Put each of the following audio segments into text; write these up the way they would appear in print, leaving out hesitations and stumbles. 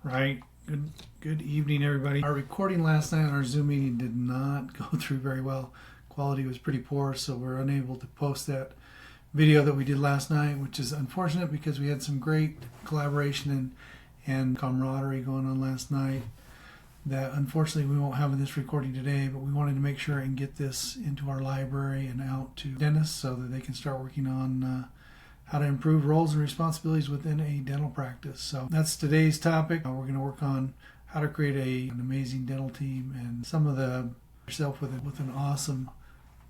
Right. Good evening, everybody. Our recording last night on our Zoom meeting did not go through very well. Quality was pretty poor, so we're unable to post that video that we did last night, which is unfortunate because we had some great collaboration and camaraderie going on last night that unfortunately we won't have in this recording today, but we wanted to make sure and get this into our library and out to dentists so that they can start working on how to improve roles and responsibilities within a dental practice. So that's today's topic. We're going to work on how to create an amazing dental team and some of the yourself with an awesome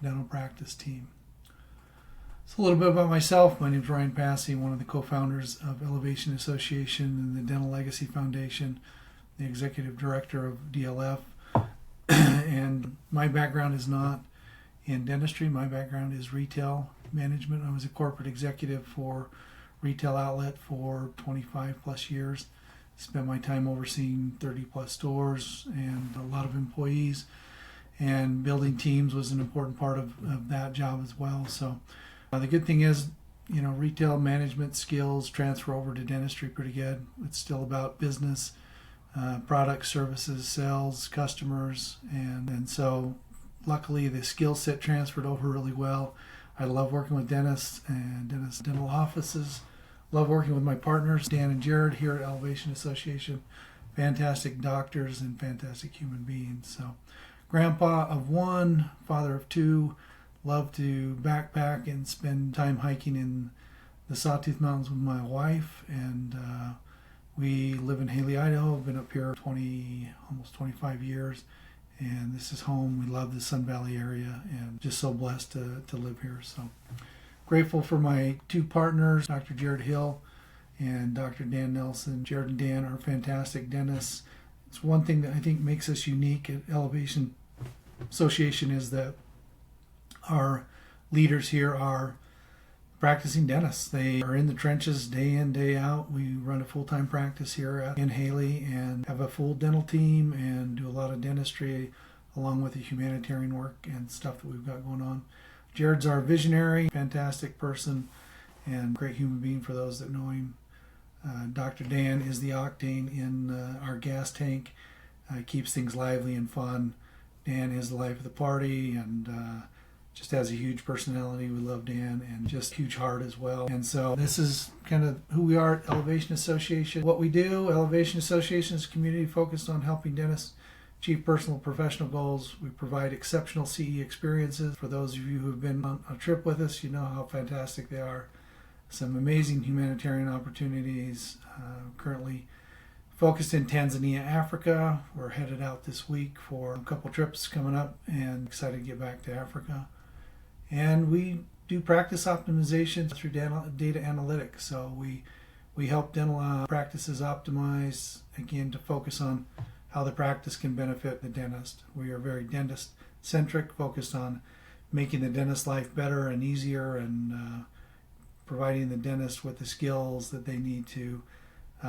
dental practice team. So a little bit about myself. My name is Ryan Passy, one of the co-founders of Elevation Association and the Dental Legacy Foundation, the executive director of DLF. And my background is not in dentistry. My background is retail management. I was a corporate executive for retail outlet for 25 plus years. Spent my time overseeing 30 plus stores and a lot of employees, and building teams was an important part of that job as well. So the good thing is, retail management skills transfer over to dentistry pretty good. It's still about business, products, services, sales, customers, and so luckily the skill set transferred over really well. I love working with dentists and dental offices. Love working with my partners, Dan and Jared, here at Elevation Association. Fantastic doctors and fantastic human beings. So, grandpa of one, father of two, love to backpack and spend time hiking in the Sawtooth Mountains with my wife. And we live in Haley, Idaho. I've been up here almost 25 years. And this is home. We love the Sun Valley area and just so blessed to live here. So grateful for my two partners, Dr. Jared Hill and Dr. Dan Nelson. Jared and Dan are fantastic dentists. It's one thing that I think makes us unique at Elevation Association is that our leaders here are practicing dentists. They are in the trenches day in, day out. We run a full-time practice here in Haley and have a full dental team and do a lot of dentistry along with the humanitarian work and stuff that we've got going on. Jared's our visionary, fantastic person, and great human being for those that know him. Dr. Dan is the octane in our gas tank. Keeps things lively and fun. Dan is the life of the party and just has a huge personality. We love Dan and just a huge heart as well. And so this is kind of who we are at Elevation Association. What we do, Elevation Association is a community focused on helping dentists achieve personal and professional goals. We provide exceptional CE experiences. For those of you who have been on a trip with us, you know how fantastic they are. Some amazing humanitarian opportunities. Currently focused in Tanzania, Africa. We're headed out this week for a couple trips coming up and excited to get back to Africa. And we do practice optimization through data analytics. So we help dental practices optimize, again, to focus on how the practice can benefit the dentist. We are very dentist-centric, focused on making the dentist's life better and easier and providing the dentist with the skills that they need to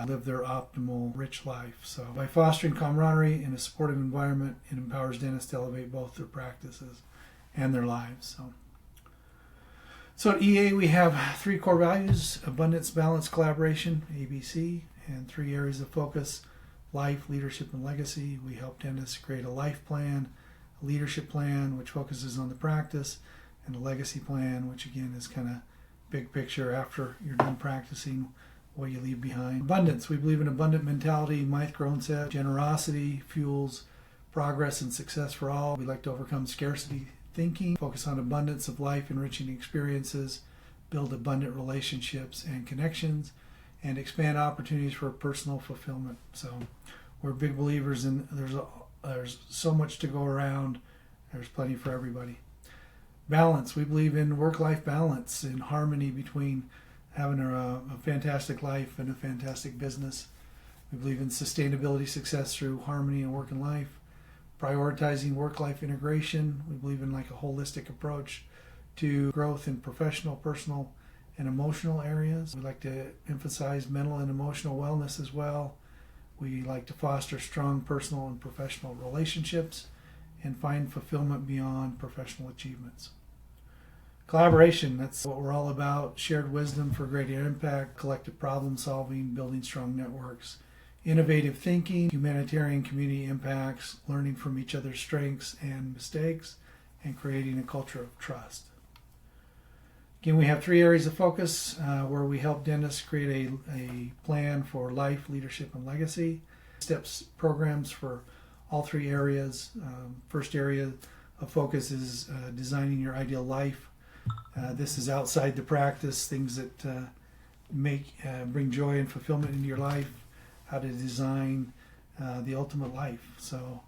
live their optimal, rich life. So by fostering camaraderie in a supportive environment, it empowers dentists to elevate both their practices and their lives. So at EA, we have three core values: abundance, balance, collaboration, ABC, and three areas of focus: life, leadership, and legacy. We help dentists create a life plan, a leadership plan, which focuses on the practice, and a legacy plan, which again is kind of big picture after you're done practicing, what you leave behind. Abundance. We believe in abundant mentality. Mike Crone said, generosity fuels progress and success for all. We like to overcome scarcity thinking, focus on abundance of life, enriching experiences, build abundant relationships and connections, and expand opportunities for personal fulfillment. So we're big believers in there's so much to go around. There's plenty for everybody. Balance. We believe in work-life balance and harmony between having a fantastic life and a fantastic business. We believe in sustainability success through harmony in work and life. Prioritizing work-life integration. We believe in like a holistic approach to growth in professional, personal, and emotional areas. We like to emphasize mental and emotional wellness as well. We like to foster strong personal and professional relationships and find fulfillment beyond professional achievements. Collaboration, that's what we're all about. Shared wisdom for greater impact, collective problem solving, building strong networks, innovative thinking, humanitarian community impacts, learning from each other's strengths and mistakes, and creating a culture of trust. Again, we have 3 areas of focus where we help dentists create a plan for life, leadership, and legacy. STEPS programs for all 3 areas. First area of focus is designing your ideal life. This is outside the practice, things that bring joy and fulfillment into your life, how to design the ultimate life. So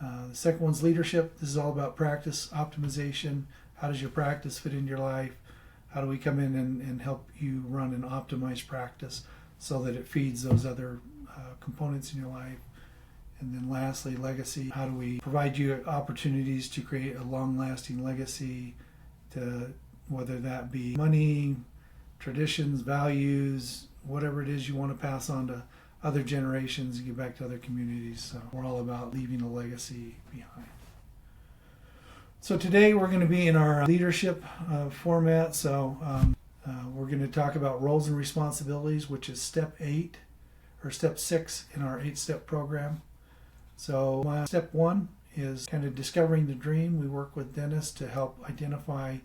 the second one's leadership. This is all about practice optimization. How does your practice fit into your life? How do we come in and help you run an optimized practice so that it feeds those other components in your life? And then lastly, legacy. How do we provide you opportunities to create a long-lasting legacy, to whether that be money, traditions, values, whatever it is you want to pass on to other generations and give back to other communities. So we're all about leaving a legacy behind. So today we're going to be in our leadership format. So we're going to talk about roles and responsibilities, which is step 8 or step 6 in our 8-step program. So step 1 is kind of discovering the dream. We work with dentists to help identify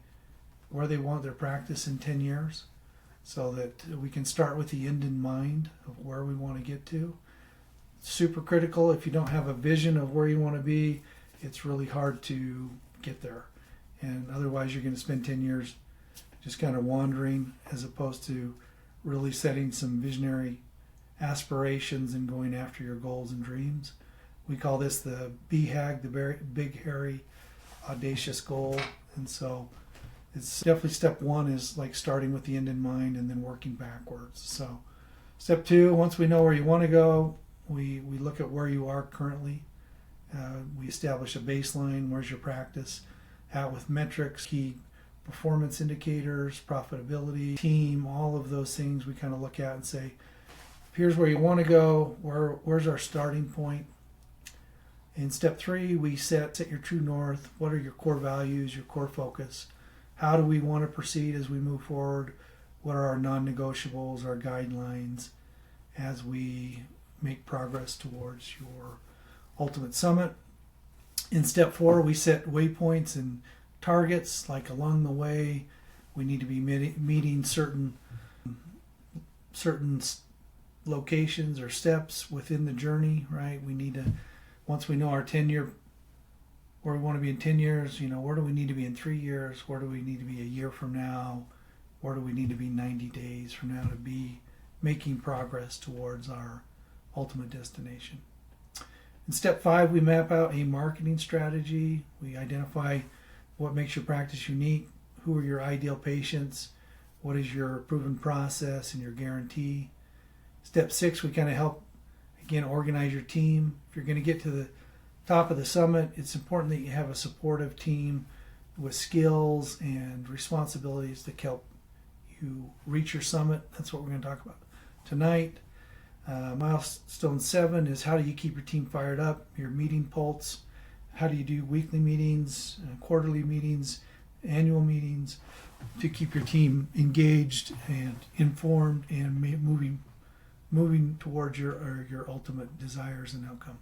where they want their practice in 10 years so that we can start with the end in mind of where we want to get to. Super critical. If you don't have a vision of where you want to be, it's really hard to get there. And otherwise you're going to spend 10 years just kind of wandering as opposed to really setting some visionary aspirations and going after your goals and dreams. We call this the BHAG, the big, hairy, audacious goal. And so it's definitely step 1 is like starting with the end in mind and then working backwards. So step 2, once we know where you want to go, we look at where you are currently. We establish a baseline. Where's your practice at with metrics, key performance indicators, profitability, team, all of those things we kind of look at and say, here's where you want to go. Where's our starting point? In step 3, we set your true north. What are your core values, your core focus? How do we want to proceed as we move forward? What are our non-negotiables, our guidelines as we make progress towards your ultimate summit? In step 4, we set waypoints and targets, like along the way we need to be meeting certain locations or steps within the journey, right? We need to, once we know our 10-year, where we want to be in 10 years, where do we need to be in 3 years? Where do we need to be a year from now? Where do we need to be 90 days from now to be making progress towards our ultimate destination? In step 5, we map out a marketing strategy. We identify what makes your practice unique, who are your ideal patients, what is your proven process and your guarantee. Step 6, we kind of help, again, organize your team. If you're going to get to the top of the summit, it's important that you have a supportive team with skills and responsibilities to help you reach your summit. That's what we're going to talk about tonight. Milestone 7 is how do you keep your team fired up, your meeting pulse. How do you do weekly meetings, quarterly meetings, annual meetings to keep your team engaged and informed and moving towards your ultimate desires and outcome.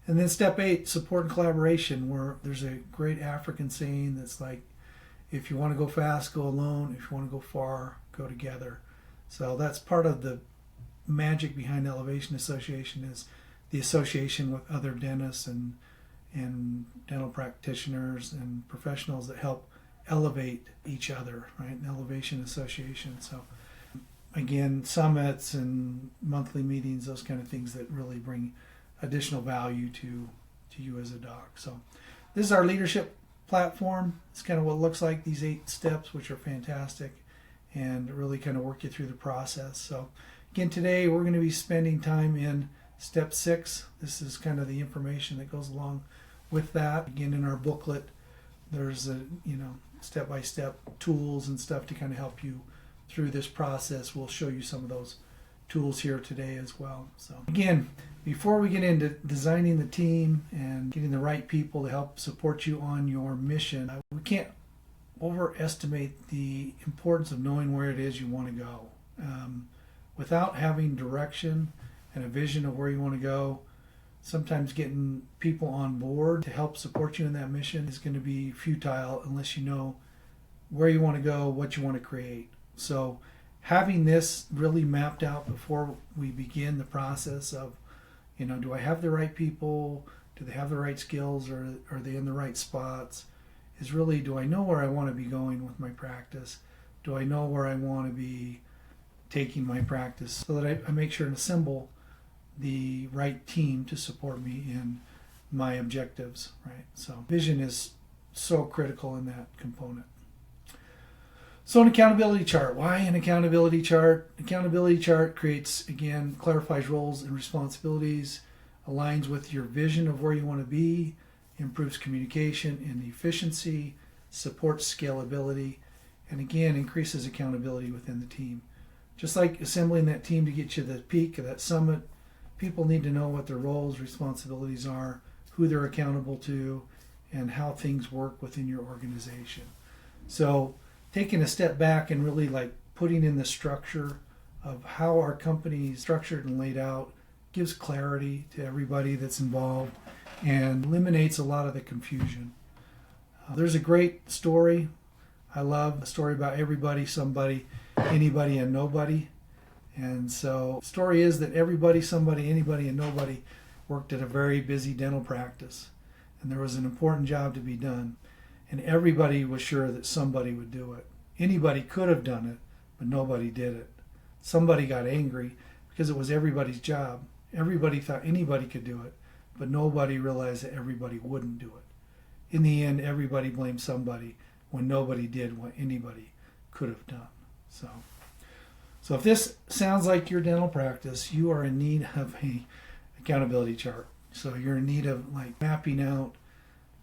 And then step 8, support and collaboration, where there's a great African saying that's like, if you want to go fast, go alone. If you want to go far, go together. So that's part of the magic behind Elevation Association, is the association with other dentists and dental practitioners and professionals that help elevate each other, right? An Elevation Association. So again, summits and monthly meetings, those kind of things that really bring additional value to you as a doc. So this is our leadership platform. It's kind of what it looks like, these 8 steps, which are fantastic and really kind of work you through the process. So again, today we're going to be spending time in step 6. This is kind of the information that goes along with that. Again, in our booklet, there's step-by-step tools and stuff to kind of help you through this process. We'll show you some of those tools here today as well. So again, before we get into designing the team and getting the right people to help support you on your mission, we can't overestimate the importance of knowing where it is you want to go. Without having direction and a vision of where you want to go, sometimes getting people on board to help support you in that mission is going to be futile unless you know where you want to go, what you want to create. So having this really mapped out before we begin the process of, do I have the right people? Do they have the right skills? Or are they in the right spots? Is really, do I know where I want to be going with my practice? Do I know where I want to be taking my practice, so that I make sure and assemble the right team to support me in my objectives, right? So vision is so critical in that component. So an accountability chart. Why an accountability chart? Accountability chart clarifies roles and responsibilities, aligns with your vision of where you want to be, improves communication and efficiency, supports scalability, and again, increases accountability within the team. Just like assembling that team to get you to the peak of that summit, people need to know what their roles, responsibilities are, who they're accountable to, and how things work within your organization. So taking a step back and really putting in the structure of how our company is structured and laid out gives clarity to everybody that's involved and eliminates a lot of the confusion. There's a great story. I love a story about everybody, somebody, anybody, and nobody. And so the story is that everybody, somebody, anybody, and nobody worked at a very busy dental practice. And there was an important job to be done. And everybody was sure that somebody would do it. Anybody could have done it, but nobody did it. Somebody got angry because it was everybody's job. Everybody thought anybody could do it, but nobody realized that everybody wouldn't do it. In the end, everybody blamed somebody when nobody did what anybody could have done. So if this sounds like your dental practice, you are in need of a accountability chart. So you're in need of mapping out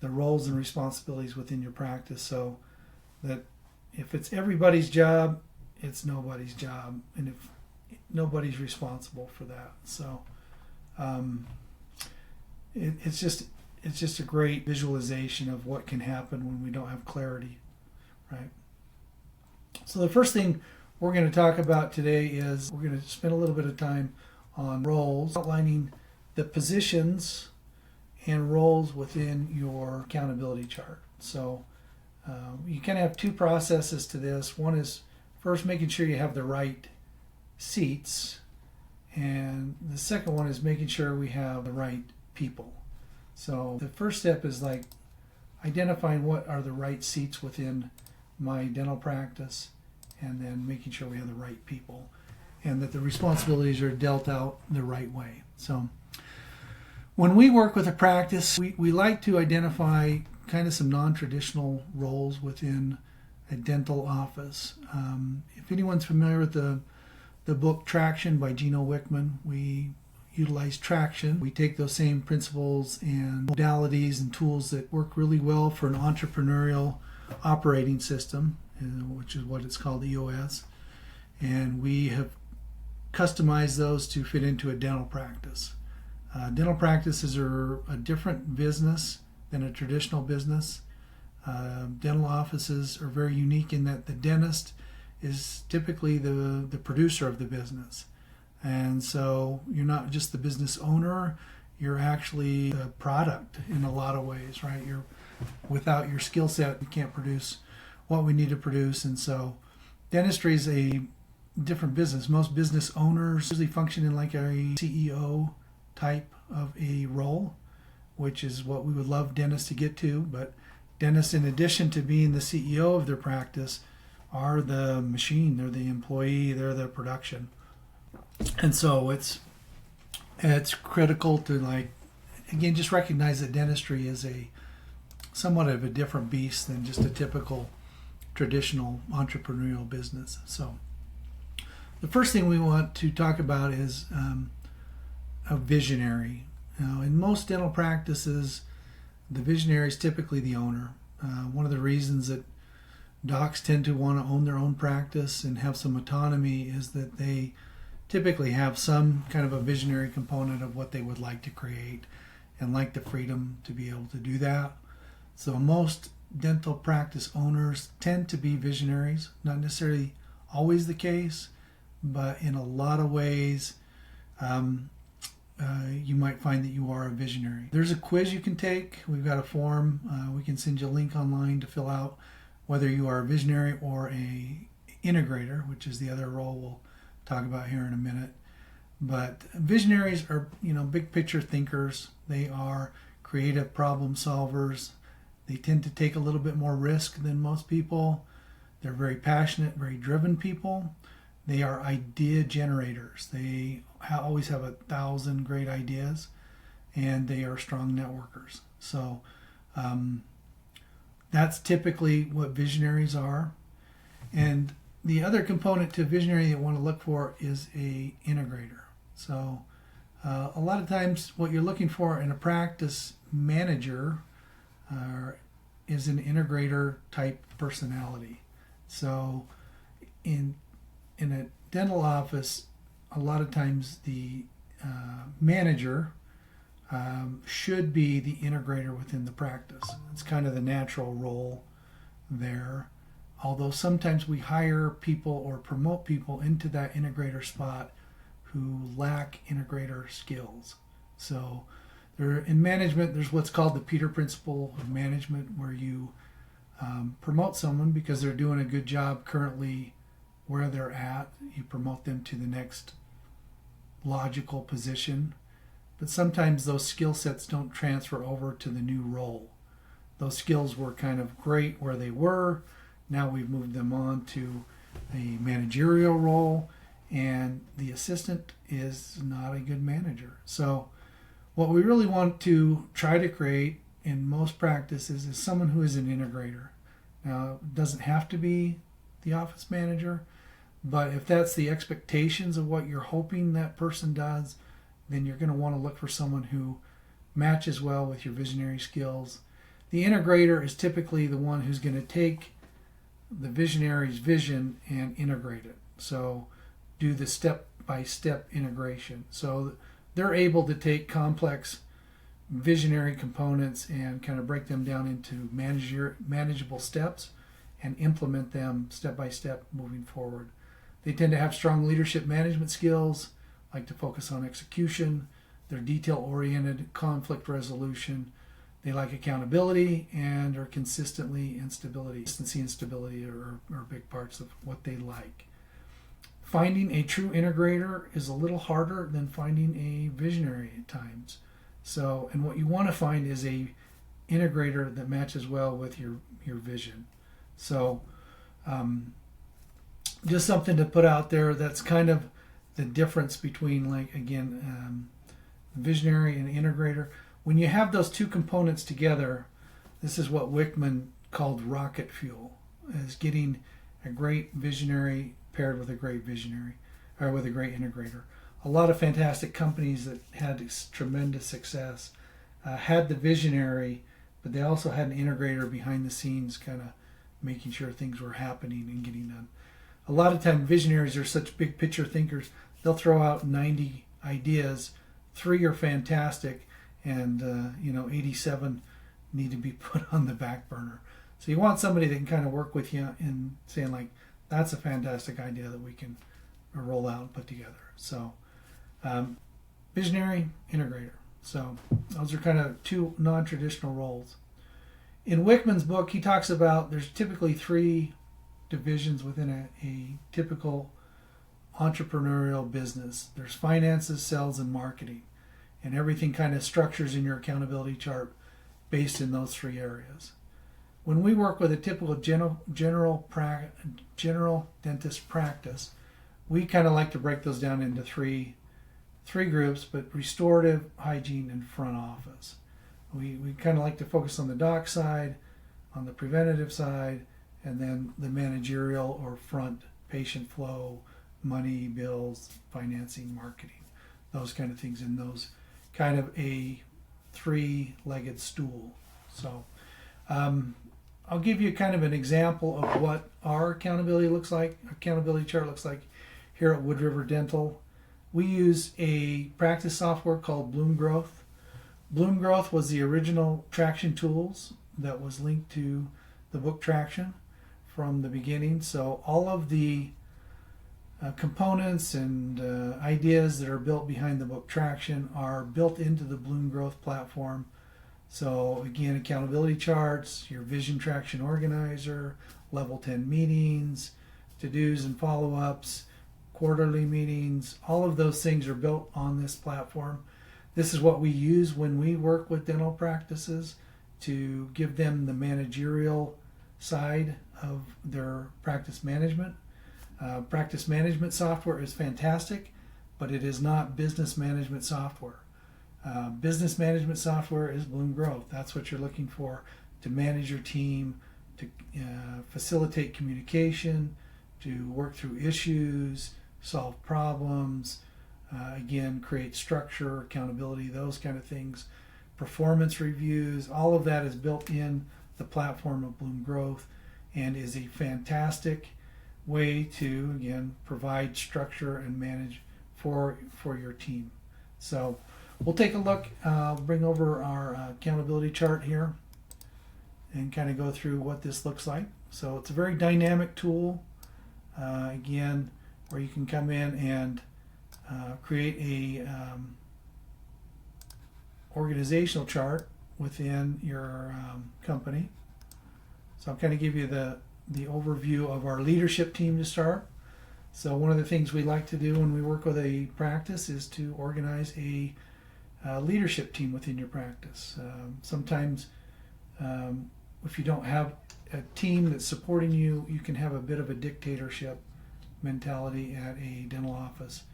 the roles and responsibilities within your practice, so that if it's everybody's job, it's nobody's job, and if nobody's responsible for that. So it's just a great visualization of what can happen when we don't have clarity, right? So the first thing we're going to talk about today is we're going to spend a little bit of time on roles, outlining the positions and roles within your accountability chart. So you kind of have two processes to this. One is first making sure you have the right seats, and the second one is making sure we have the right people. So the first step is identifying what are the right seats within my dental practice, and then making sure we have the right people and that the responsibilities are dealt out the right way. So when we work with a practice, we like to identify kind of some non-traditional roles within a dental office. If anyone's familiar with the book Traction by Gino Wickman, we utilize Traction. We take those same principles and modalities and tools that work really well for an entrepreneurial operating system, which is what it's called, EOS, and we have customized those to fit into a dental practice. Dental practices are a different business than a traditional business. Dental offices are very unique in that the dentist is typically the producer of the business. And so you're not just the business owner, you're actually the product in a lot of ways, right? Without your skill set, you can't produce what we need to produce. And so dentistry is a different business. Most business owners usually function in a CEO type of a role, which is what we would love dentists to get to. But dentists, in addition to being the CEO of their practice, are the machine. They're the employee. They're the production. And so it's critical to again, just recognize that dentistry is somewhat of a different beast than just a typical traditional entrepreneurial business. So the first thing we want to talk about is a visionary. Now, in most dental practices, the visionary is typically the owner. One of the reasons that docs tend to want to own their own practice and have some autonomy is that they typically have some kind of a visionary component of what they would like to create and like the freedom to be able to do that. So most dental practice owners tend to be visionaries, not necessarily always the case, but in a lot of ways you might find that you are a visionary. There's a quiz you can take. We've got a form. We can send you a link online to fill out whether you are a visionary or a integrator, which is the other role we'll talk about here in a minute. But visionaries are, big picture thinkers. They are creative problem solvers. They tend to take a little bit more risk than most people. They're very passionate, very driven people. They are idea generators. They always have 1,000 great ideas, and they are strong networkers. So that's typically what visionaries are. And the other component to visionary you want to look for is a integrator. So a lot of times what you're looking for in a practice manager is an integrator type personality. So in a dental office, a lot of times the manager should be the integrator within the practice. It's kind of the natural role there. Although sometimes we hire people or promote people into that integrator spot who lack integrator skills. So in management, there's what's called the Peter Principle of management, where you promote someone because they're doing a good job currently where they're at. You promote them to the next logical position. But sometimes those skill sets don't transfer over to the new role. Those skills were kind of great where they were. Now we've moved them on to a managerial role, and the assistant is not a good manager. So what we really want to try to create in most practices is someone who is an integrator. Now, it doesn't have to be the office manager, but if that's the expectations of what you're hoping that person does, then you're going to want to look for someone who matches well with your visionary skills. The integrator is typically the one who's going to take the visionary's vision and integrate it. So do the step-by-step integration. So they're able to take complex visionary components and kind of break them down into manageable steps and implement them step by step moving forward. They tend to have strong leadership management skills, like to focus on execution. They're detail-oriented, conflict resolution. They like accountability and are consistently in stability. Consistency and stability are big parts of what they like. Finding a true integrator is a little harder than finding a visionary at times. So, and what you want to find is a integrator that matches well with your vision. So, just something to put out there. That's kind of the difference between, like, again, visionary and integrator. When you have those two components together, this is what Wickman called rocket fuel, is getting a great visionary paired with a great visionary, or with a great integrator. A lot of fantastic companies that had tremendous success had the visionary, but they also had an integrator behind the scenes, kind of making sure things were happening and getting done. A lot of time, visionaries are such big picture thinkers. They'll throw out 90 ideas, 3 are fantastic, and 87 need to be put on the back burner. So you want somebody that can kind of work with you in saying, like, that's a fantastic idea that we can roll out and put together. So visionary, integrator. So those are kind of two non-traditional roles. In Wickman's book, he talks about there's typically 3 divisions within a typical entrepreneurial business. There's finances, sales, and marketing. And everything kind of structures in your accountability chart based in those 3 areas. When we work with a typical general dentist practice, we kind of like to break those down into three groups, but restorative, hygiene, and front office. We kind of like to focus on the doc side, on the preventative side, and then the managerial or front, patient flow, money, bills, financing, marketing, those kind of things in those kind of a 3-legged stool. So I'll give you kind of an example of what our accountability chart looks like here at Wood River Dental. We use a practice software called Bloom Growth. Bloom Growth was the original Traction Tools that was linked to the book Traction from the beginning. So all of the components and ideas that are built behind the book Traction are built into the Bloom Growth platform. So again, accountability charts, your vision traction organizer, level 10 meetings, to-dos and follow-ups, quarterly meetings, all of those things are built on this platform. This is what we use when we work with dental practices to give them the managerial side of their practice management. Practice management software is fantastic, but it is not business management software. Business management software is Bloom Growth. That's what you're looking for to manage your team, to facilitate communication, to work through issues, solve problems, again, create structure, accountability, those kind of things. Performance reviews, all of that is built in the platform of Bloom Growth and is a fantastic way to, again, provide structure and manage for your team. So we'll take a look, bring over our accountability chart here and kind of go through what this looks like. So it's a very dynamic tool, again, where you can come in and create a organizational chart within your company. So I'll kind of give you the overview of our leadership team to start. So one of the things we like to do when we work with a practice is to organize a leadership team within your practice. Sometimes if you don't have a team that's supporting you, you can have a bit of a dictatorship mentality at a dental office.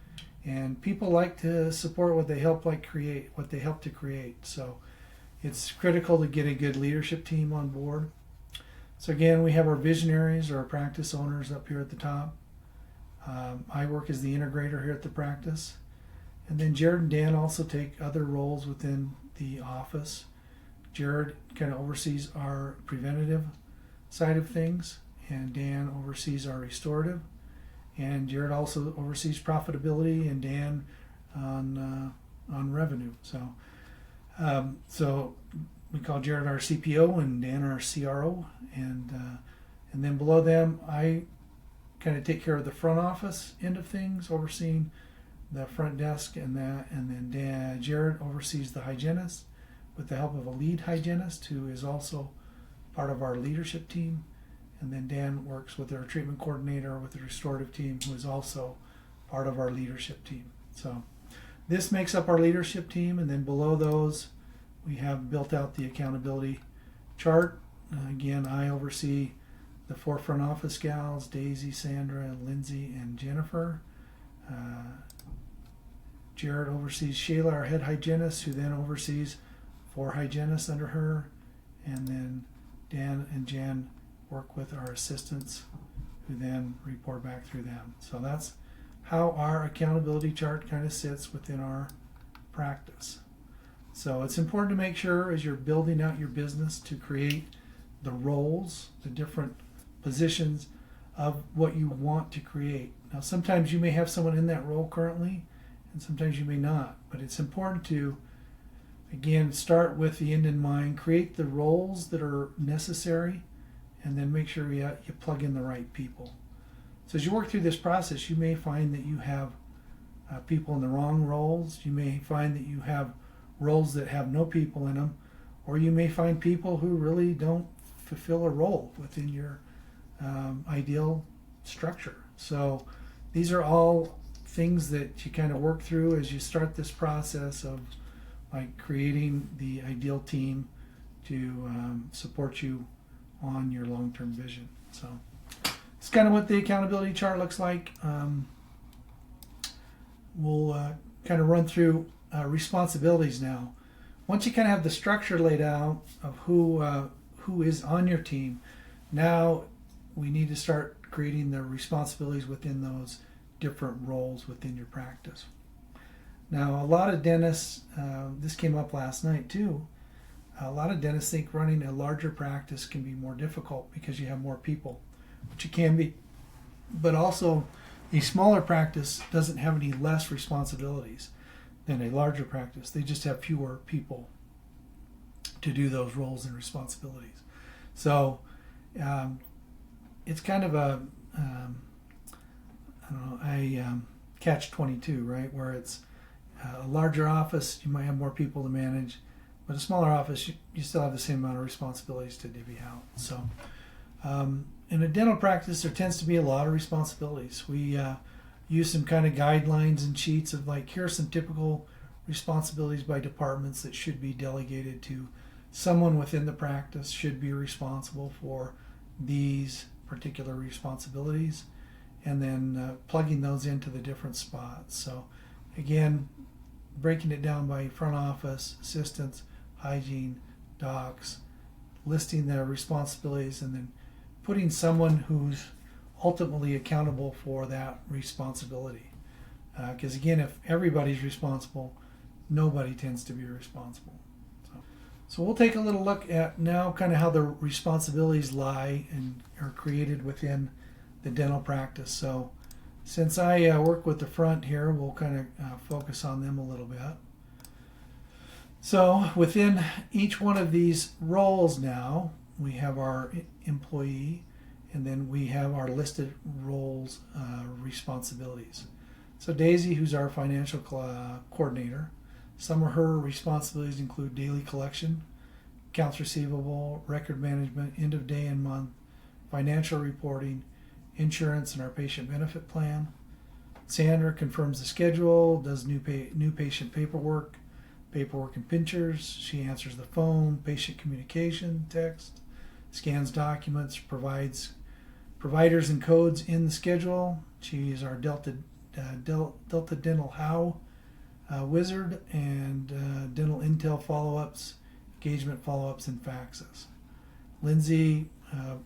And people like to support what they help to create. So it's critical to get a good leadership team on board. So again, we have our visionaries or our practice owners up here at the top. I work as the integrator here at the practice. And then Jared and Dan also take other roles within the office. Jared kind of oversees our preventative side of things, and Dan oversees our restorative. And Jared also oversees profitability, and Dan on revenue. So we call Jared our CPO and Dan our CRO, and then below them, I kind of take care of the front office end of things, overseeing the front desk and that, and then Jared oversees the hygienist with the help of a lead hygienist who is also part of our leadership team, and then Dan works with our treatment coordinator with the restorative team who is also part of our leadership team. So this makes up our leadership team, and then below those we have built out the accountability chart. Again, I oversee the 4 front office gals, Daisy, Sandra, Lindsay, and Jennifer. Jared oversees Shayla, our head hygienist, who then oversees 4 hygienists under her. And then Dan and Jen work with our assistants, who then report back through them. So that's how our accountability chart kind of sits within our practice. So it's important to make sure as you're building out your business to create the roles, the different positions of what you want to create. Now sometimes you may have someone in that role currently, and sometimes you may not, but it's important to, again, start with the end in mind, create the roles that are necessary, and then make sure you plug in the right people. So as you work through this process, you may find that you have people in the wrong roles. You may find that you have roles that have no people in them, or you may find people who really don't fulfill a role within your ideal structure. So these are all things that you kind of work through as you start this process of like creating the ideal team to support you on your long-term vision. So it's kind of what the accountability chart looks like. We'll kind of run through responsibilities now. Once you kind of have the structure laid out of who is on your team, now we need to start creating the responsibilities within those different roles within your practice. Now, a lot of dentists, this came up last night too, a lot of dentists think running a larger practice can be more difficult because you have more people, which it can be. But also, a smaller practice doesn't have any less responsibilities than a larger practice. They just have fewer people to do those roles and responsibilities. So it's kind of a I don't know, catch-22, right? Where it's a larger office, you might have more people to manage, but a smaller office, you still have the same amount of responsibilities to divvy out. So in a dental practice, there tends to be a lot of responsibilities. We use some kind of guidelines and sheets of like, here are some typical responsibilities by departments that should be delegated to someone within the practice, should be responsible for these particular responsibilities, and then plugging those into the different spots. So again, breaking it down by front office, assistants, hygiene, docs, listing their responsibilities, and then putting someone who's ultimately accountable for that responsibility. Because again, if everybody's responsible, nobody tends to be responsible. So we'll take a little look at now kind of how the responsibilities lie and are created within the dental practice. So since I work with the front here, we'll kind of focus on them a little bit. So within each one of these roles now, we have our employee, and then we have our listed roles responsibilities. So Daisy, who's our financial coordinator, some of her responsibilities include daily collection, accounts receivable, record management, end of day and month, financial reporting, insurance, and our patient benefit plan. Sandra confirms the schedule, does new patient paperwork and pictures. She answers the phone, patient communication, text, scans documents, provides providers and codes in the schedule. She is our Delta Dental How wizard, and dental intel follow-ups, engagement follow-ups, and faxes. Lindsay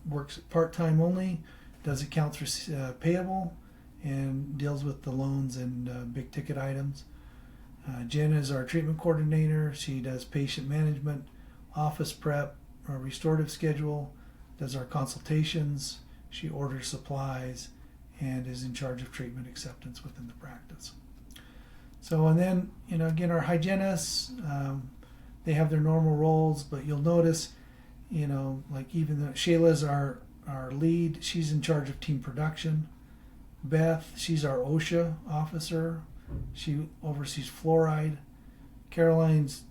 works part-time only, does accounts payable, and deals with the loans and big ticket items. Jen is our treatment coordinator. She does patient management, office prep, our restorative schedule, does our consultations. She orders supplies and is in charge of treatment acceptance within the practice. So, and then, again, our hygienists, they have their normal roles, but you'll notice, like even though Shayla's our lead, she's in charge of team production. Beth, she's our OSHA officer. She oversees fluoride. Caroline's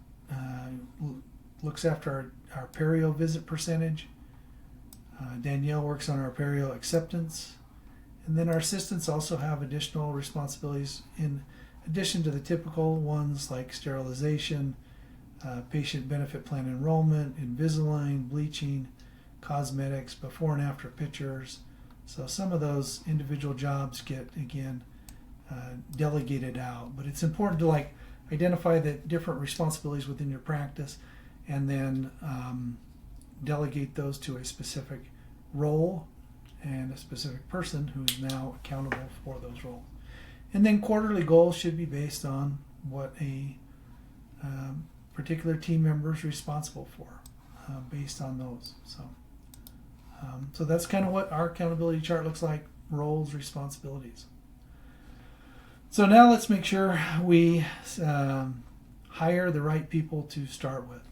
looks after our perio visit percentage. Danielle works on our perio acceptance. And then our assistants also have additional responsibilities in addition to the typical ones like sterilization, patient benefit plan enrollment, Invisalign, bleaching, cosmetics, before and after pictures. So some of those individual jobs get, again, delegated out. But it's important to identify the different responsibilities within your practice and then delegate those to a specific role and a specific person who is now accountable for those roles. And then quarterly goals should be based on what a particular team member is responsible for, based on those. So that's kind of what our accountability chart looks like: roles, responsibilities. So now let's make sure we hire the right people to start with.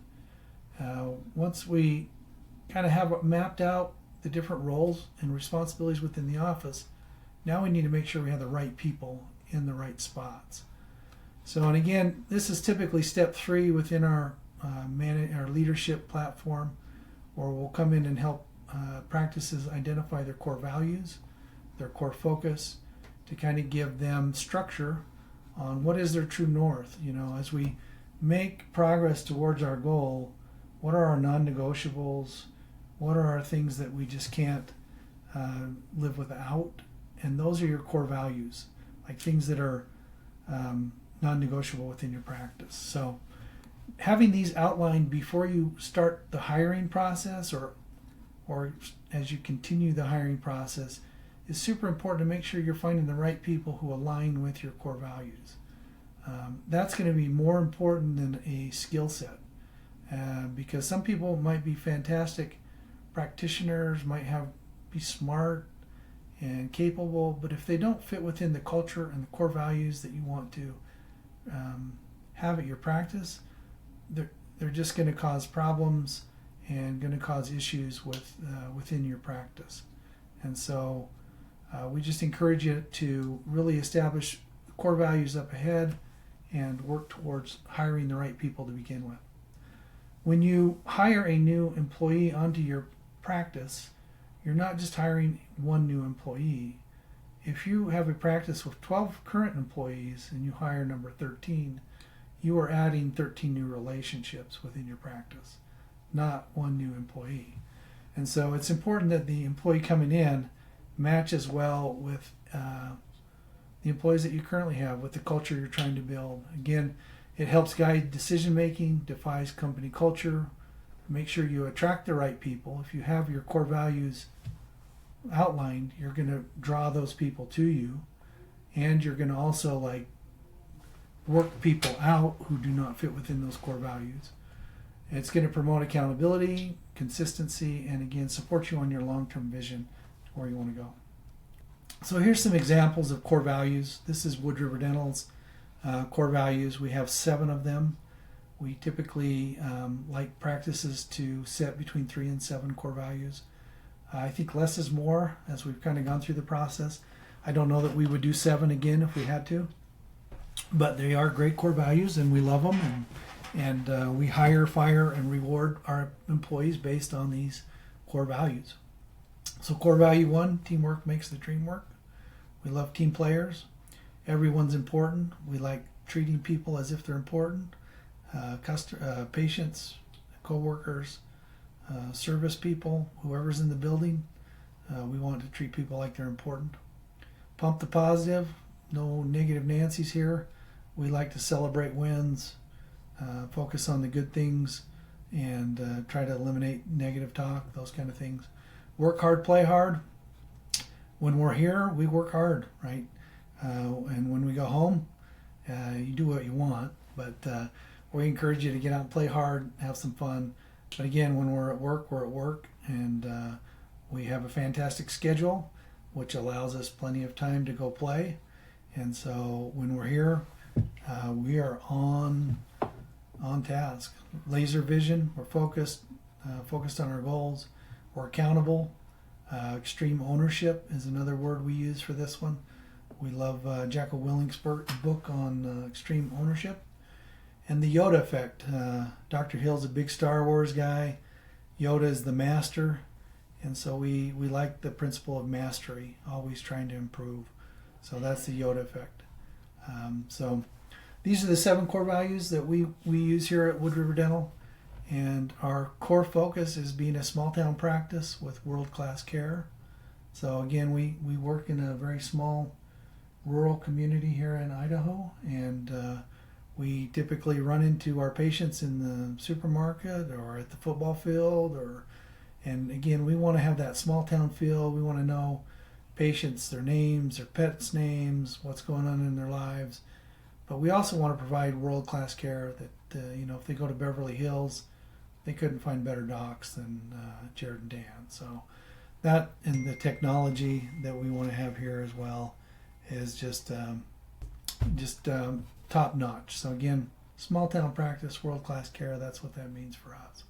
Once we kind of have mapped out the different roles and responsibilities within the office, now we need to make sure we have the right people in the right spots. So, and again, this is typically step 3 within our leadership platform, where we'll come in and help practices identify their core values, their core focus, to kind of give them structure on what is their true north. As we make progress towards our goal, what are our non-negotiables? What are our things that we just can't live without? And those are your core values, like things that are non-negotiable within your practice. So having these outlined before you start the hiring process or as you continue the hiring process is super important to make sure you're finding the right people who align with your core values. That's going to be more important than a skill set, because some people might be fantastic practitioners, might be smart and capable, but if they don't fit within the culture and the core values that you want to have at your practice, they're just going to cause problems and going to cause issues within your practice. And so We just encourage you to really establish core values up ahead and work towards hiring the right people to begin with. When you hire a new employee onto your practice, you're not just hiring one new employee. If you have a practice with 12 current employees and you hire number 13, you are adding 13 new relationships within your practice, not one new employee. And so it's important that the employee coming in matches well with the employees that you currently have, with the culture you're trying to build. Again, it helps guide decision making, defies company culture. Make sure you attract the right people. If you have your core values outlined, you're going to draw those people to you, and you're going to also work people out who do not fit within those core values. It's going to promote accountability, consistency, and again support you on your long-term vision to where you want to go. So here's some examples of core values. This is Wood River Dental's core values. We have 7 of them. We typically like practices to set between 3 and 7 core values. I think less is more as we've kind of gone through the process. I don't know that we would do 7 again if we had to, but they are great core values and we love them, and we hire, fire, and reward our employees based on these core values. So core value 1, teamwork makes the dream work. We love team players. Everyone's important. We like treating people as if they're important. Patients, co-workers, service people, whoever's in the building, we want to treat people like they're important. Pump the positive, no negative Nancy's here. We like to celebrate wins, focus on the good things, and try to eliminate negative talk, those kind of things. Work hard, play hard. When we're here, we work hard, right? And when we go home, you do what you want, but we encourage you to get out and play hard, have some fun. But again, when we're at work, and we have a fantastic schedule, which allows us plenty of time to go play. And so when we're here, we are on task. Laser vision, we're focused on our goals. We're accountable. Extreme ownership is another word we use for this one. We love Jocko Willink's book on extreme ownership. And the Yoda effect. Dr. Hill's a big Star Wars guy. Yoda is the master. And so we like the principle of mastery, always trying to improve. So that's the Yoda effect. So these are the 7 core values that we use here at Wood River Dental. And our core focus is being a small town practice with world-class care. So again, we work in a very small rural community here in Idaho, and we typically run into our patients in the supermarket or at the football field, and again, we want to have that small town feel. We want to know patients, their names, their pets' names, what's going on in their lives. But we also want to provide world-class care that, if they go to Beverly Hills, they couldn't find better docs than Jared and Dan. So that, and the technology that we want to have here as well, is just top notch. So again, small town practice, world-class care, that's what that means for us.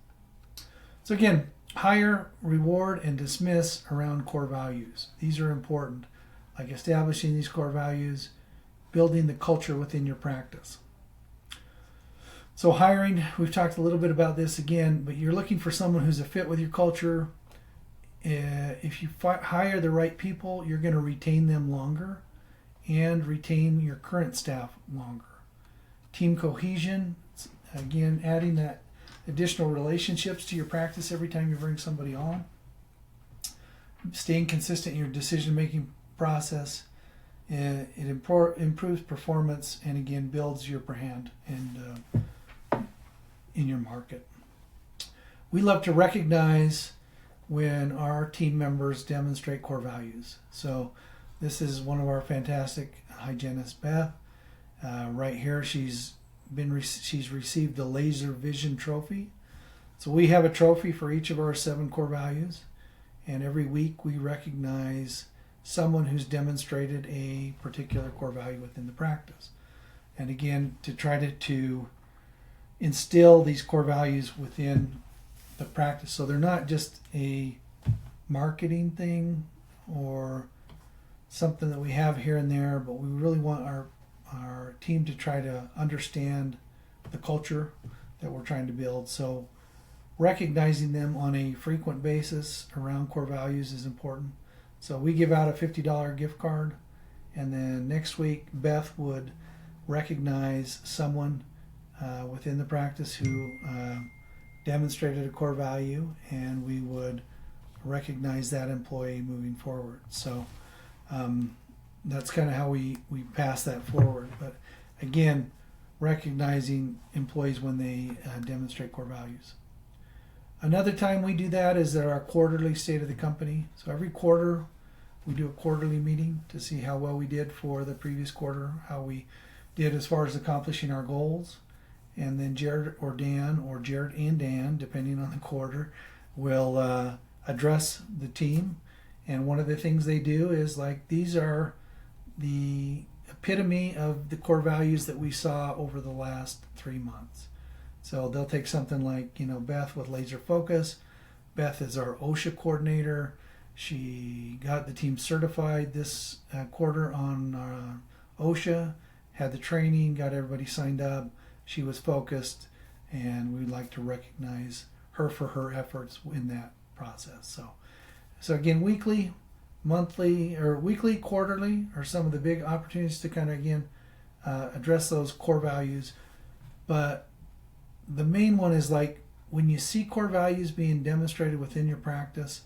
So again, hire, reward, and dismiss around core values. These are important, like establishing these core values, building the culture within your practice. So hiring, we've talked a little bit about this again, but you're looking for someone who's a fit with your culture. If you hire the right people, you're going to retain them longer and retain your current staff longer. Team cohesion, again, adding that additional relationships to your practice every time you bring somebody on. Staying consistent in your decision-making process. It improves performance and again builds your brand and in your market. We love to recognize when our team members demonstrate core values. So this is one of our fantastic hygienists, Beth. Right here, she's received the Laser Vision Trophy. So we have a trophy for each of our 7 core values, and every week we recognize someone who's demonstrated a particular core value within the practice. And again, to try to instill these core values within the practice, so they're not just a marketing thing or something that we have here and there, but we really want our team to try to understand the culture that we're trying to build. So recognizing them on a frequent basis around core values is important. So we give out a $50 gift card, and then next week Beth would recognize someone within the practice who demonstrated a core value, and we would recognize that employee moving forward. So that's kind of how we pass that forward. But again, recognizing employees when they demonstrate core values. Another time we do that is at our quarterly state of the company. So every quarter we do a quarterly meeting to see how well we did for the previous quarter, how we did as far as accomplishing our goals. And then Jared or Dan, or Jared and Dan, depending on the quarter, will address the team. And one of the things they do is, like, these are the epitome of the core values that we saw over the last 3 months. So they'll take something like, Beth with laser focus. Beth is our OSHA coordinator. She got the team certified this quarter on OSHA, had the training, got everybody signed up. She was focused, and we'd like to recognize her for her efforts in that process. So again, weekly, monthly, or weekly, quarterly are some of the big opportunities to kind of, again, address those core values. But the main one is, like, when you see core values being demonstrated within your practice,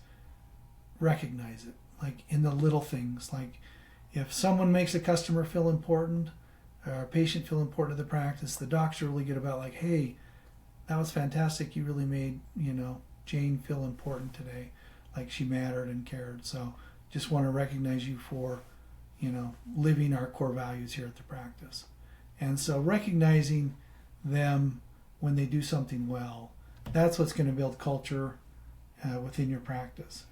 recognize it, like in the little things. Like if someone makes a customer feel important, or a patient feel important to the practice, the docs are really good about, like, hey, that was fantastic. You really made, Jane feel important today, like she mattered and cared. So just want to recognize you for, living our core values here at the practice. And so recognizing them when they do something well, that's what's going to build culture within your practice.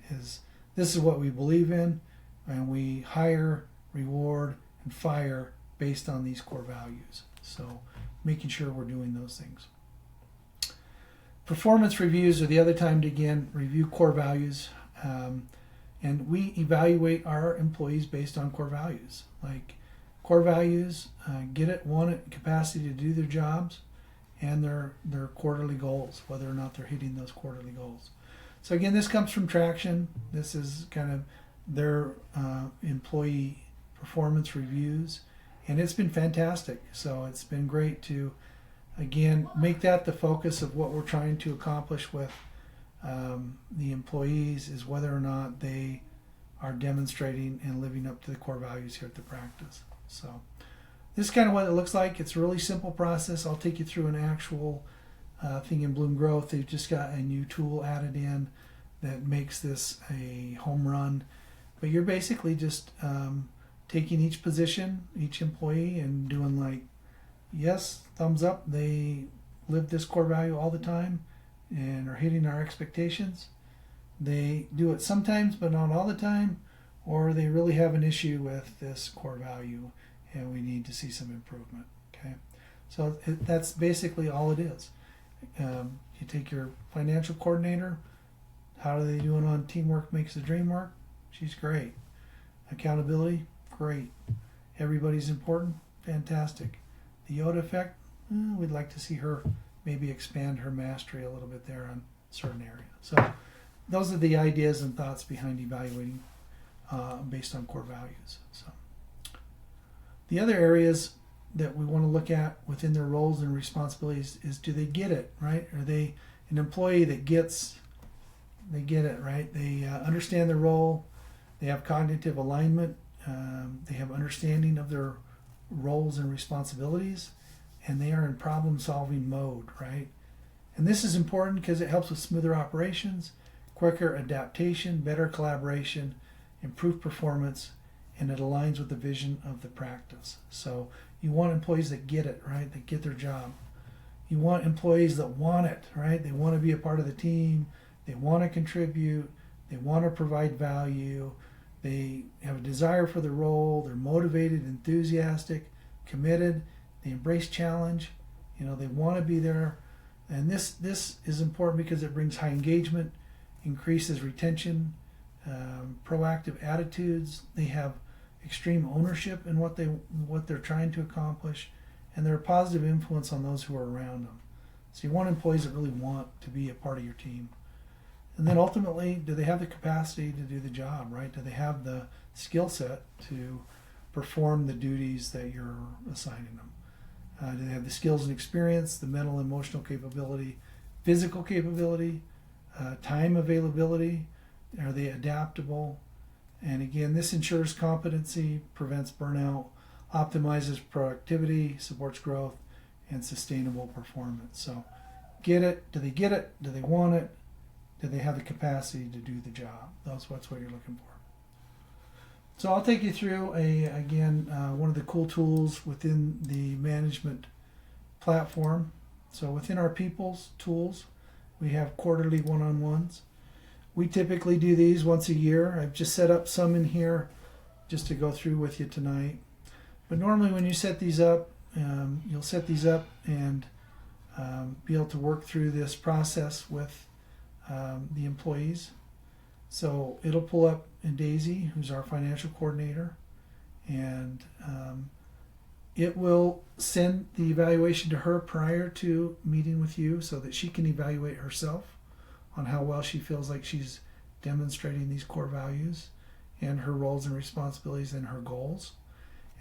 This is what we believe in, and we hire, reward, and fire based on these core values. So making sure we're doing those things. Performance reviews are the other time to, again, review core values. And we evaluate our employees based on core values. Like core values, get it, want it, capacity to do their jobs, and their quarterly goals, whether or not they're hitting those quarterly goals. So again, this comes from Traction. This is kind of their employee performance reviews, and it's been fantastic. So it's been great to, again, make that the focus of what we're trying to accomplish with the employees, is whether or not they are demonstrating and living up to the core values here at the practice. So this is kind of what it looks like. It's a really simple process. I'll take you through an actual thing in Bloom Growth. They've just got a new tool added in that makes this a home run. But you're basically just taking each position, each employee, and doing, like, yes, thumbs up, they live this core value all the time and are hitting our expectations. They do it sometimes, but not all the time, or they really have an issue with this core value and we need to see some improvement. Okay, so that's basically all it is. You take your financial coordinator. How are they doing on teamwork makes the dream work? She's great. Accountability, great. Everybody's important, fantastic. The Yoda effect, we'd like to see her maybe expand her mastery a little bit there on certain areas. So those are the ideas and thoughts behind evaluating based on core values. So the other areas that we want to look at within their roles and responsibilities is, do they get it, right? Are they an employee that they get it, right? They understand their role, they have cognitive alignment, they have understanding of their roles and responsibilities, and they are in problem-solving mode, right? And this is important because it helps with smoother operations, quicker adaptation, better collaboration, improved performance, and it aligns with the vision of the practice. So you want employees that get it, right? That get their job. You want employees that want it, right? They want to be a part of the team. They want to contribute. They want to provide value. They have a desire for the role. They're motivated, enthusiastic, committed. They embrace challenge. They want to be there. And this is important because it brings high engagement, increases retention, proactive attitudes. They have extreme ownership in what they're trying to accomplish, and they're a positive influence on those who are around them. So you want employees that really want to be a part of your team. And then ultimately, do they have the capacity to do the job, right? Do they have the skill set to perform the duties that you're assigning them? Do they have the skills and experience, the mental and emotional capability, physical capability, time availability? Are they adaptable? And again, this ensures competency, prevents burnout, optimizes productivity, supports growth, and sustainable performance. So get it? Do they get it? Do they want it? Do they have the capacity to do the job? That's what you're looking for. So I'll take you through one of the cool tools within the management platform. So within our people's tools, we have quarterly one-on-ones. We typically do these once a year. I've just set up some in here just to go through with you tonight. But normally when you set these up, you'll set these up and be able to work through this process with the employees. So it'll pull up in Daisy, who's our financial coordinator, and it will send the evaluation to her prior to meeting with you so that she can evaluate herself on how well she feels like she's demonstrating these core values and her roles and responsibilities and her goals.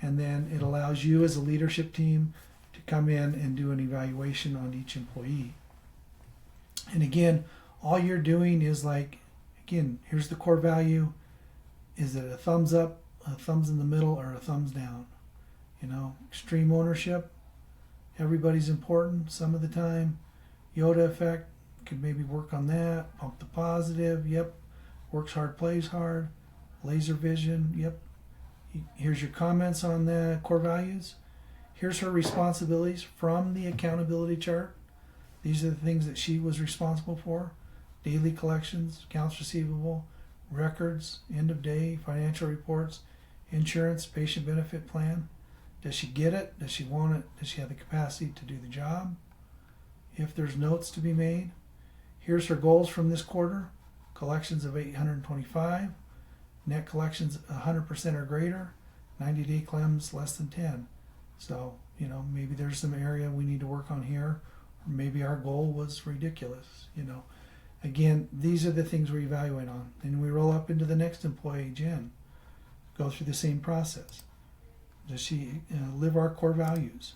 And then it allows you as a leadership team to come in and do an evaluation on each employee. And again, all you're doing is here's the core value. Is it a thumbs up, a thumbs in the middle, or a thumbs down? Extreme ownership. Everybody's important some of the time. Yoda effect. Could maybe work on that. Pump the positive. Yep. Works hard, plays hard. Laser vision. Yep. Here's your comments on the core values. Here's her responsibilities from the accountability chart. These are the things that she was responsible for. Daily collections, accounts receivable, records, end of day, financial reports, insurance, patient benefit plan. Does she get it? Does she want it? Does she have the capacity to do the job? If there's notes to be made, here's her goals from this quarter. Collections of 825, net collections 100% or greater, 90-day claims less than 10. So, maybe there's some area we need to work on here, or maybe our goal was ridiculous, Again, these are the things we evaluate on. Then we roll up into the next employee, Jen. Go through the same process. Does she live our core values?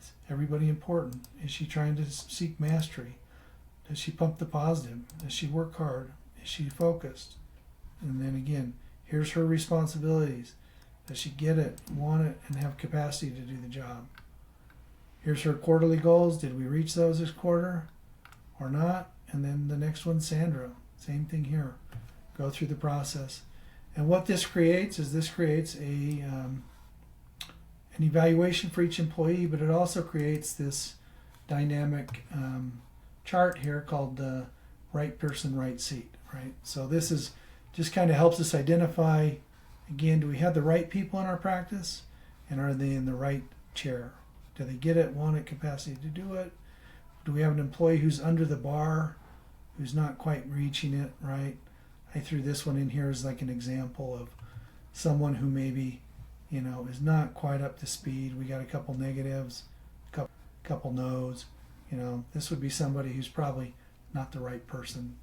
Is everybody important? Is she trying to seek mastery? Does she pump the positive? Does she work hard? Is she focused? And then again, here's her responsibilities. Does she get it, want it, and have capacity to do the job? Here's her quarterly goals. Did we reach those this quarter or not? And then the next one, Sandra. Same thing here. Go through the process. And what this creates is an evaluation for each employee, but it also creates this dynamic chart here called the right person, right seat, right? So this is just kind of helps us identify, again, do we have the right people in our practice, and are they in the right chair? Do they get it, want it, capacity to do it? Do we have an employee who's under the bar, who's not quite reaching it, right? I threw this one in here as like an example of someone who maybe, is not quite up to speed. We got a couple negatives, couple no's. This would be somebody who's probably not the right person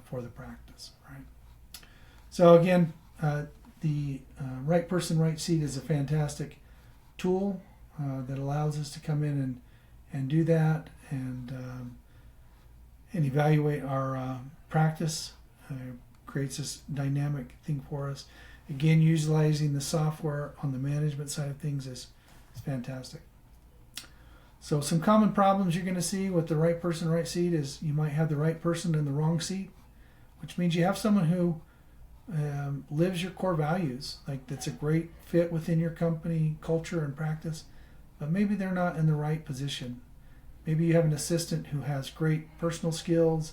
for the practice, right? So again, the right person, right seat is a fantastic tool that allows us to come in and do that and evaluate our practice. Creates this dynamic thing for us. Again, utilizing the software on the management side of things is fantastic. So some common problems you're going to see with the right person, right seat is you might have the right person in the wrong seat, which means you have someone who lives your core values, like that's a great fit within your company culture and practice, but maybe they're not in the right position. Maybe you have an assistant who has great personal skills,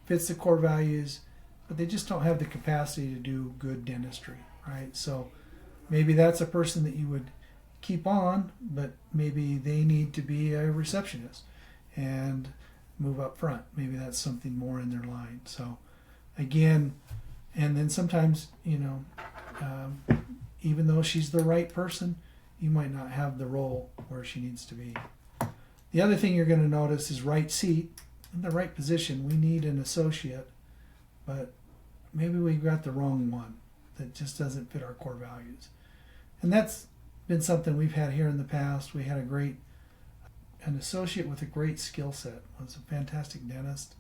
fits the core values, but they just don't have the capacity to do good dentistry, right? So maybe that's a person that you would keep on, but maybe they need to be a receptionist and move up front. Maybe that's something more in their line. So again, And then sometimes, even though she's the right person, you might not have the role where she needs to be. The other thing you're going to notice is right seat, in the right position. We need an associate, but maybe we've got the wrong one that just doesn't fit our core values. And that's been something we've had here in the past. We had an associate with a great skill set, was a fantastic dentist,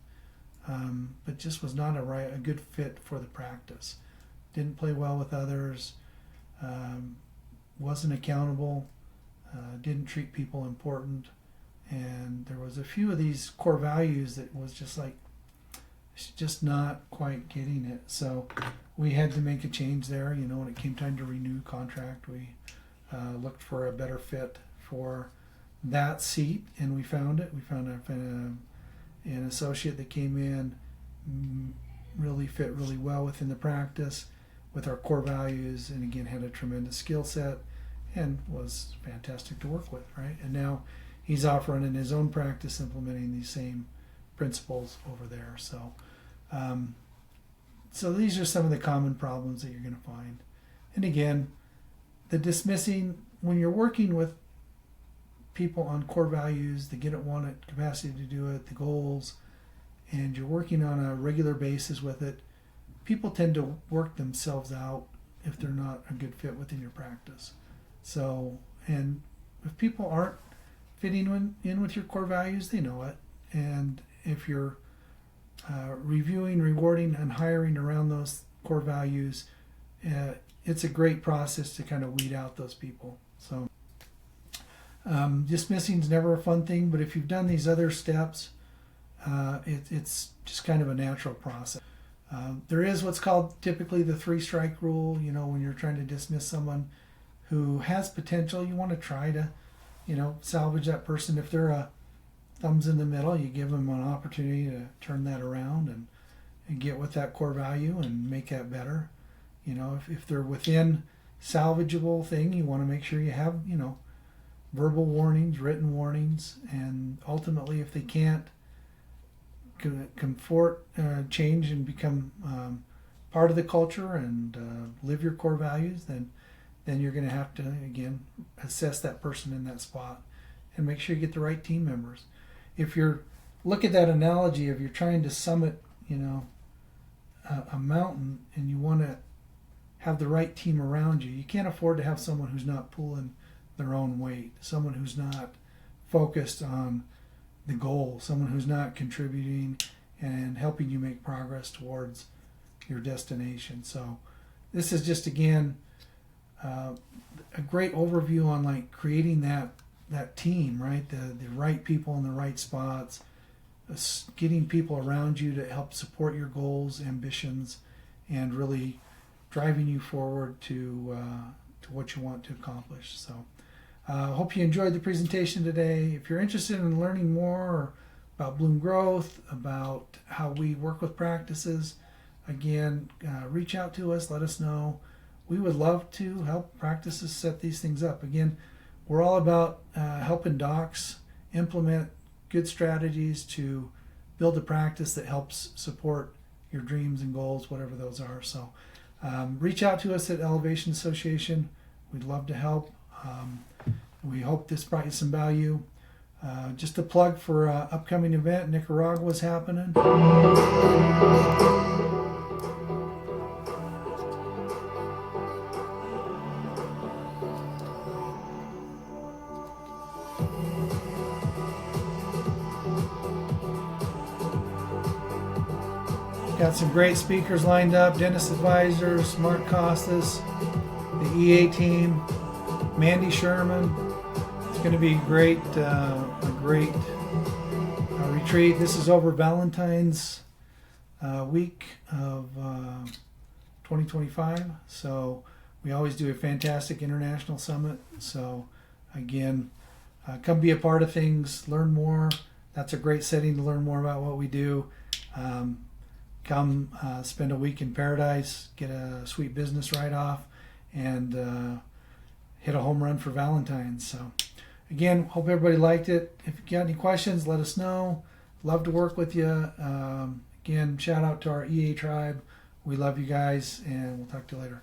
but just was not a good fit for the practice. Didn't play well with others, wasn't accountable, didn't treat people important, and there was a few of these core values that was just like, she's just not quite getting it. So we had to make a change there. When it came time to renew contract, we looked for a better fit for that seat, and we found it. We found an associate that came in, really fit really well within the practice with our core values, and again had a tremendous skill set and was fantastic to work with, right? And now he's off running his own practice, implementing these same principles over there. So so these are some of the common problems that you're going to find. And again, the dismissing, when you're working with people on core values, the get it, want it, capacity to do it, the goals, and you're working on a regular basis with it, people tend to work themselves out if they're not a good fit within your practice. So, and if people aren't fitting in with your core values, they know it. And if you're reviewing, rewarding, and hiring around those core values, it's a great process to kind of weed out those people. So dismissing is never a fun thing, but if you've done these other steps, it's just kind of a natural process. There is what's called typically the 3-strike rule. When you're trying to dismiss someone who has potential, you want to try to, salvage that person. If they're a thumbs in the middle, you give them an opportunity to turn that around and get with that core value and make that better. If they're within salvageable thing, you want to make sure you have, verbal warnings, written warnings, and ultimately if they can't comfort, change and become part of the culture and live your core values, then you're going to have to, again, assess that person in that spot and make sure you get the right team members. If you're, look at that analogy of you're trying to summit, a mountain, and you want to have the right team around you, you can't afford to have someone who's not pulling their own weight, someone who's not focused on the goal, someone who's not contributing and helping you make progress towards your destination. So this is just, again, a great overview on like creating that team, right? The right people in the right spots, getting people around you to help support your goals, ambitions, and really driving you forward to what you want to accomplish. So hope you enjoyed the presentation today. If you're interested in learning more about Bloom Growth, about how we work with practices, again, reach out to us, let us know. We would love to help practices set these things up. Again, we're all about helping docs implement good strategies to build a practice that helps support your dreams and goals, whatever those are. So reach out to us at Elevation Association. We'd love to help. We hope this brought you some value. Just a plug for an upcoming event in Nicaragua is happening. Got some great speakers lined up, Dentist Advisors, Mark Costas, the EA team, Mandy Sherman. It's going to be great, a great retreat. This is over Valentine's week of 2025. So we always do a fantastic international summit. So again, come be a part of things, learn more. That's a great setting to learn more about what we do. Come spend a week in paradise, get a sweet business write-off, and hit a home run for Valentine's. So again, hope everybody liked it. If you got any questions, let us know. Love to work with you. Again, shout out to our EA tribe. We love you guys, and we'll talk to you later.